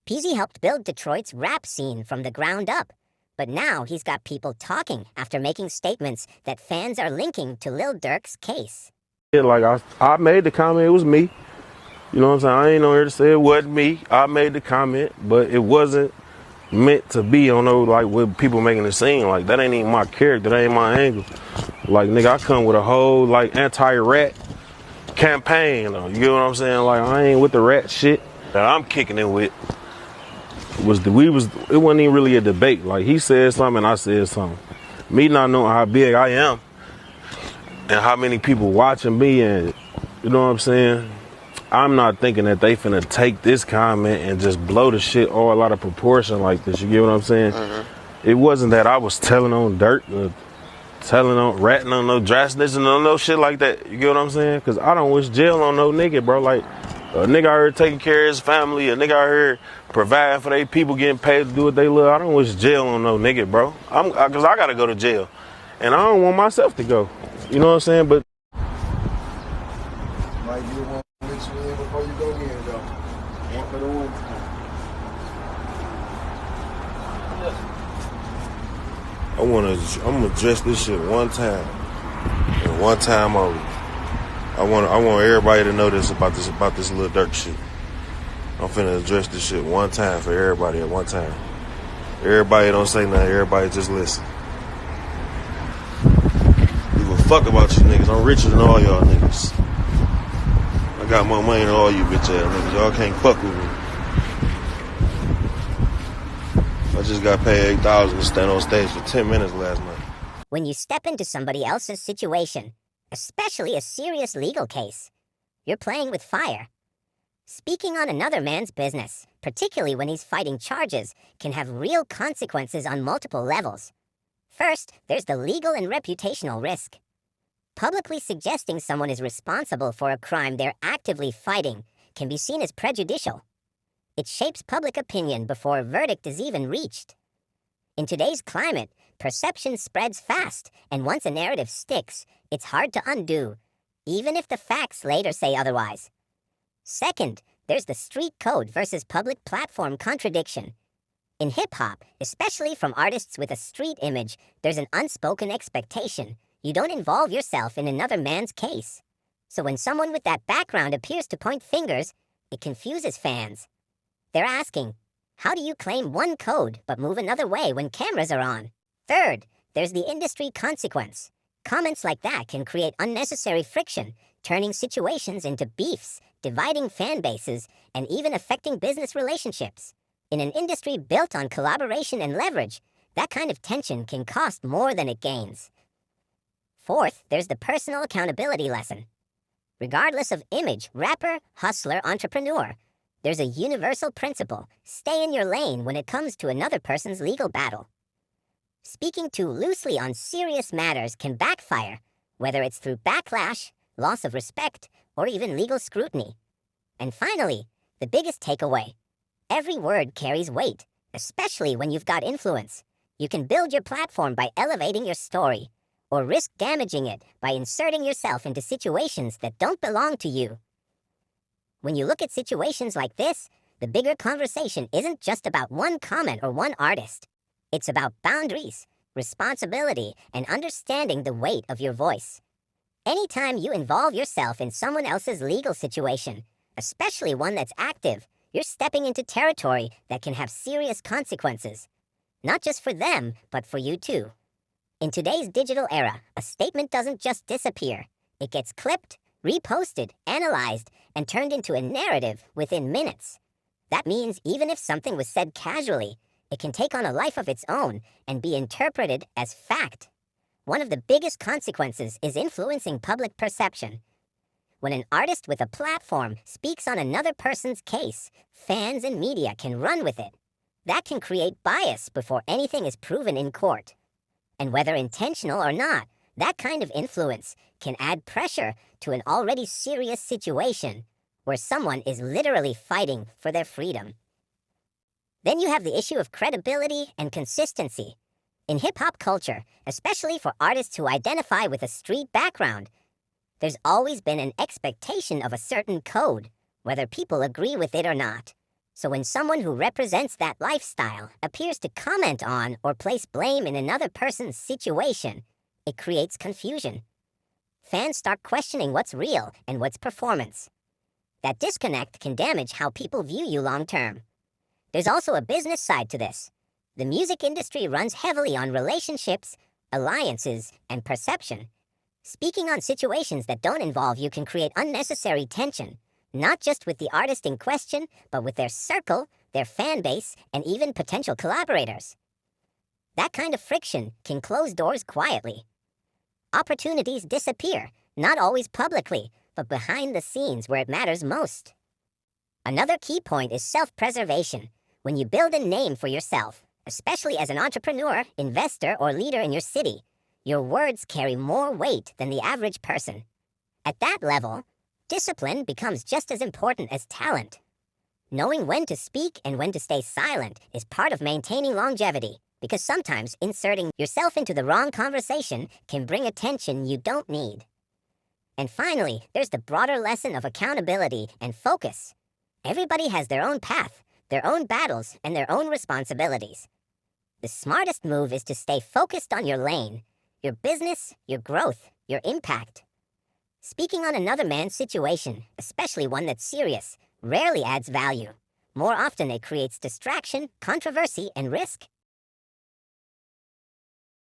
Peezy helped build Detroit's rap scene from the ground up, but now he's got people talking after making statements that fans are linking to Lil Durk's case. Yeah, like I made the comment, it was me. You know what I'm saying? I ain't on here to say it wasn't me. I made the comment, but it wasn't meant to be on those, like, with people making the scene. Like, that ain't even my character, that ain't my angle. Like, nigga, I come with a whole, like, anti-rat campaign, though. You get what I'm saying? Like, I ain't with the rat shit that I'm kicking it with. It wasn't even really a debate. Like, he said something and I said something. Me not knowing how big I am and how many people watching me, and you know what I'm saying, I'm not thinking that they finna take this comment and just blow the shit all out of proportion like this. You get what I'm saying? It wasn't that I was telling on dirt, ratting on no dry snitching on no shit like that. You get what I'm saying? Cause I don't wish jail on no nigga, bro. Like, a nigga out here taking care of his family, a nigga out here providing for their people, getting paid to do what they love. I don't wish jail on no nigga, bro. Cause I gotta go to jail. And I don't want myself to go. You know what I'm saying? But might be the one to let you in before you go in, though. One for the one time. I'm gonna address this shit one time. And one time only. I want everybody to know this about this Lil Durk shit. I'm finna address this shit one time for everybody at one time. Everybody don't say nothing, everybody just listen. Give a fuck about you niggas. I'm richer than all y'all niggas. I got more money than all you bitch ass niggas. Y'all can't fuck with me. I just got paid $8,000 to stand on stage for 10 minutes last night. When you step into somebody else's situation, especially a serious legal case, you're playing with fire. Speaking on another man's business, particularly when he's fighting charges, can have real consequences on multiple levels. First, there's the legal and reputational risk. Publicly suggesting someone is responsible for a crime they're actively fighting can be seen as prejudicial. It shapes public opinion before a verdict is even reached. In today's climate, perception spreads fast, and once a narrative sticks, it's hard to undo, even if the facts later say otherwise. Second, there's the street code versus public platform contradiction. In hip-hop, especially from artists with a street image, there's an unspoken expectation. You don't involve yourself in another man's case. So when someone with that background appears to point fingers, it confuses fans. They're asking, how do you claim one code but move another way when cameras are on? Third, there's the industry consequence. Comments like that can create unnecessary friction, turning situations into beefs, dividing fan bases, and even affecting business relationships. In an industry built on collaboration and leverage, that kind of tension can cost more than it gains. Fourth, there's the personal accountability lesson. Regardless of image, rapper, hustler, entrepreneur, there's a universal principle: stay in your lane when it comes to another person's legal battle. Speaking too loosely on serious matters can backfire, whether it's through backlash, loss of respect, or even legal scrutiny. And finally, the biggest takeaway: every word carries weight, especially when you've got influence. You can build your platform by elevating your story, or risk damaging it by inserting yourself into situations that don't belong to you. When you look at situations like this, the bigger conversation isn't just about one comment or one artist. It's about boundaries, responsibility, and understanding the weight of your voice. Anytime you involve yourself in someone else's legal situation, especially one that's active, you're stepping into territory that can have serious consequences. Not just for them, but for you too. In today's digital era, a statement doesn't just disappear. It gets clipped, reposted, analyzed, and turned into a narrative within minutes. That means even if something was said casually, it can take on a life of its own and be interpreted as fact. One of the biggest consequences is influencing public perception. When an artist with a platform speaks on another person's case, fans and media can run with it. That can create bias before anything is proven in court. And whether intentional or not, that kind of influence can add pressure to an already serious situation where someone is literally fighting for their freedom. Then you have the issue of credibility and consistency. In hip-hop culture, especially for artists who identify with a street background, there's always been an expectation of a certain code, whether people agree with it or not. So when someone who represents that lifestyle appears to comment on or place blame in another person's situation, it creates confusion. Fans start questioning what's real and what's performance. That disconnect can damage how people view you long term. There's also a business side to this. The music industry runs heavily on relationships, alliances, and perception. Speaking on situations that don't involve you can create unnecessary tension, not just with the artist in question, but with their circle, their fan base, and even potential collaborators. That kind of friction can close doors quietly. Opportunities disappear, not always publicly, but behind the scenes where it matters most. Another key point is self-preservation. When you build a name for yourself, especially as an entrepreneur, investor, or leader in your city, your words carry more weight than the average person. At that level, discipline becomes just as important as talent. Knowing when to speak and when to stay silent is part of maintaining longevity, because sometimes inserting yourself into the wrong conversation can bring attention you don't need. And finally, there's the broader lesson of accountability and focus. Everybody has their own path, their own battles, and their own responsibilities. The smartest move is to stay focused on your lane, your business, your growth, your impact. Speaking on another man's situation, especially one that's serious, rarely adds value. More often it creates distraction, controversy, and risk.